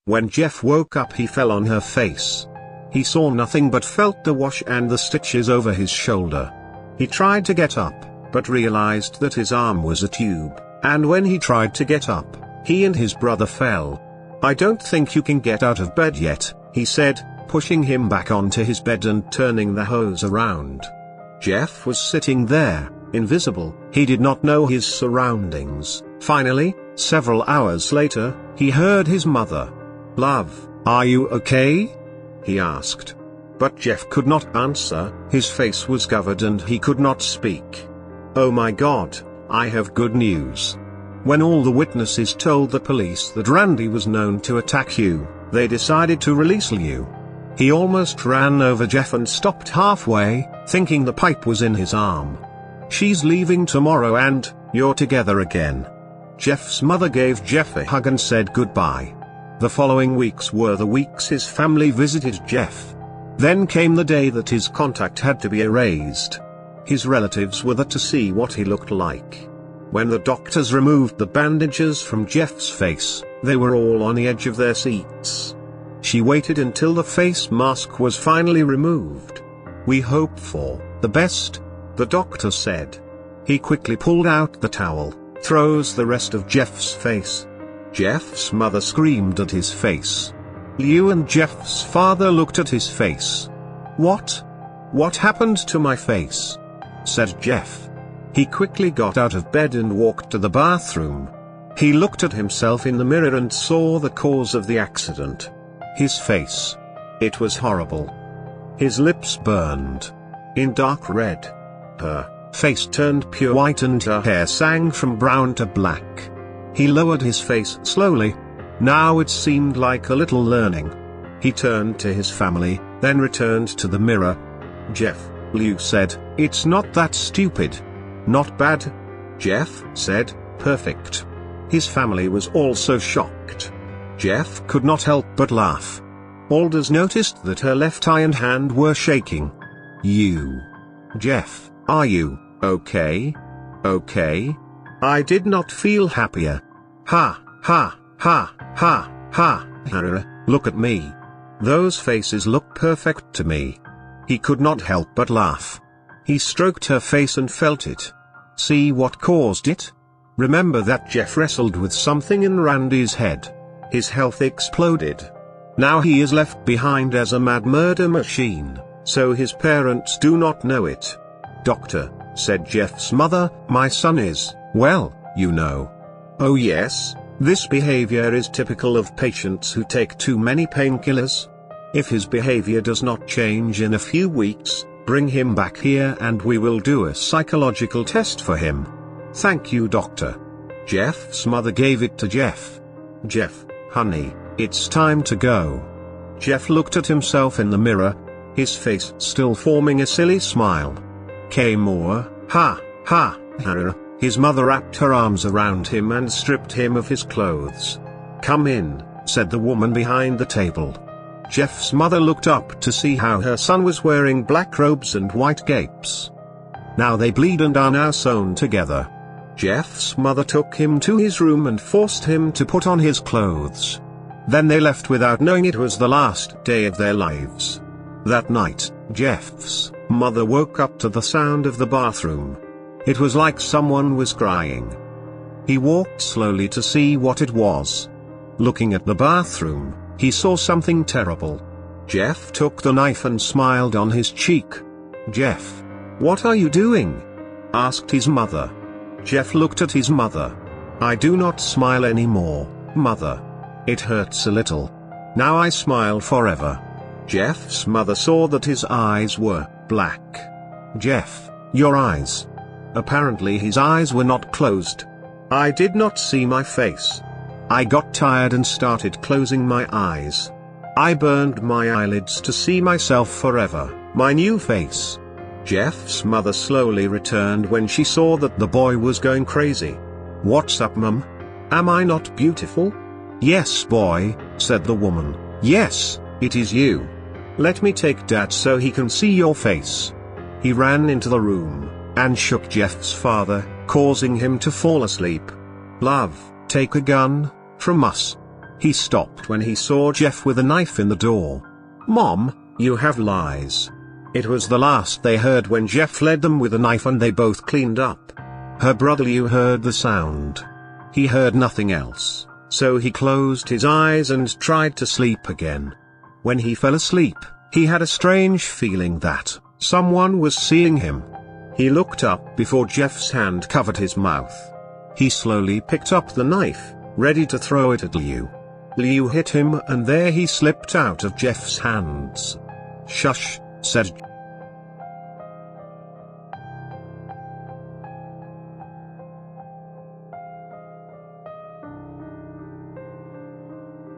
When Jeff woke up, he fell on her face. He saw nothing but felt the wash and the stitches over his shoulder. He tried to get up, but realized that his arm was a tube, and when he tried to get up, he and his brother fell. "I don't think you can get out of bed yet," he said, pushing him back onto his bed and turning the hose around. Jeff was sitting there, invisible. He did not know his surroundings. Finally, several hours later, he heard his mother. "Love, are you okay?" he asked. But Jeff could not answer, his face was covered and he could not speak. "Oh my God, I have good news." When all the witnesses told the police that Randy was known to attack you, they decided to release Liu. He almost ran over Jeff and stopped halfway, thinking the pipe was in his arm. "She's leaving tomorrow and you're together again." Jeff's mother gave Jeff a hug and said goodbye. The following weeks were the weeks his family visited Jeff. Then came the day that his contact had to be erased. His relatives were there to see what he looked like. When the doctors removed the bandages from Jeff's face, they were all on the edge of their seats. She waited until the face mask was finally removed. "We hope for the best," the doctor said. He quickly pulled out the towel, throws the rest of Jeff's face. Jeff's mother screamed at his face. Liu and Jeff's father looked at his face. What happened to my face?" said Jeff. He quickly got out of bed and walked to the bathroom. He looked at himself in the mirror and saw the cause of the accident. His face. It was horrible. His lips burned in dark red. Her face turned pure white and her hair sang from brown to black. He lowered his face slowly. Now it seemed like a little learning. He turned to his family, then returned to the mirror. "Jeff," Liu said, "it's not that stupid. Not bad." Jeff said, "Perfect." His family was also shocked. Jeff could not help but laugh. Aldous noticed that her left eye and hand were shaking. Jeff, are you okay?" "Okay." "I did not feel happier." Ha, ha, ha, ha, ha, ha, "Look at me. Those faces look perfect to me." He could not help but laugh. He stroked her face and felt it. See what caused it? Remember that Jeff wrestled with something in Randy's head. His health exploded. Now he is left behind as a mad murder machine, so his parents do not know it. "Doctor," said Jeff's mother, "my son is, well, you know." "Oh yes, this behavior is typical of patients who take too many painkillers. If his behavior does not change in a few weeks, bring him back here and we will do a psychological test for him." "Thank you, doctor." Jeff's mother gave it to Jeff. "Jeff, honey, it's time to go." Jeff looked at himself in the mirror, his face still forming a silly smile. "K more, ha, ha, ha." His mother wrapped her arms around him and stripped him of his clothes. "Come in," said the woman behind the table. Jeff's mother looked up to see how her son was wearing black robes and white capes. Now they bleed and are now sewn together. Jeff's mother took him to his room and forced him to put on his clothes. Then they left without knowing it was the last day of their lives. That night, Jeff's mother woke up to the sound of the bathroom. It was like someone was crying. He walked slowly to see what it was. Looking at the bathroom, he saw something terrible. Jeff took the knife and smiled on his cheek. "Jeff, what are you doing?" asked his mother. Jeff looked at his mother. "I do not smile anymore, mother. It hurts a little. Now I smile forever." Jeff's mother saw that his eyes were black. "Jeff, your eyes." Apparently his eyes were not closed. "I did not see my face. I got tired and started closing my eyes. I burned my eyelids to see myself forever, my new face." Jeff's mother slowly returned when she saw that the boy was going crazy. "What's up, Mum? Am I not beautiful?" "Yes, boy," said the woman. "Yes, it is you. Let me take Dad so he can see your face." He ran into the room and shook Jeff's father, causing him to fall asleep. "Love, take a gun from us." He stopped when he saw Jeff with a knife in the door. "Mom, you have lies." It was the last they heard when Jeff led them with a knife and they both cleaned up. Her brother Liu heard the sound. He heard nothing else, so he closed his eyes and tried to sleep again. When he fell asleep, he had a strange feeling that someone was seeing him. He looked up before Jeff's hand covered his mouth. He slowly picked up the knife, ready to throw it at Liu. Liu hit him and there he slipped out of Jeff's hands. "Shush," said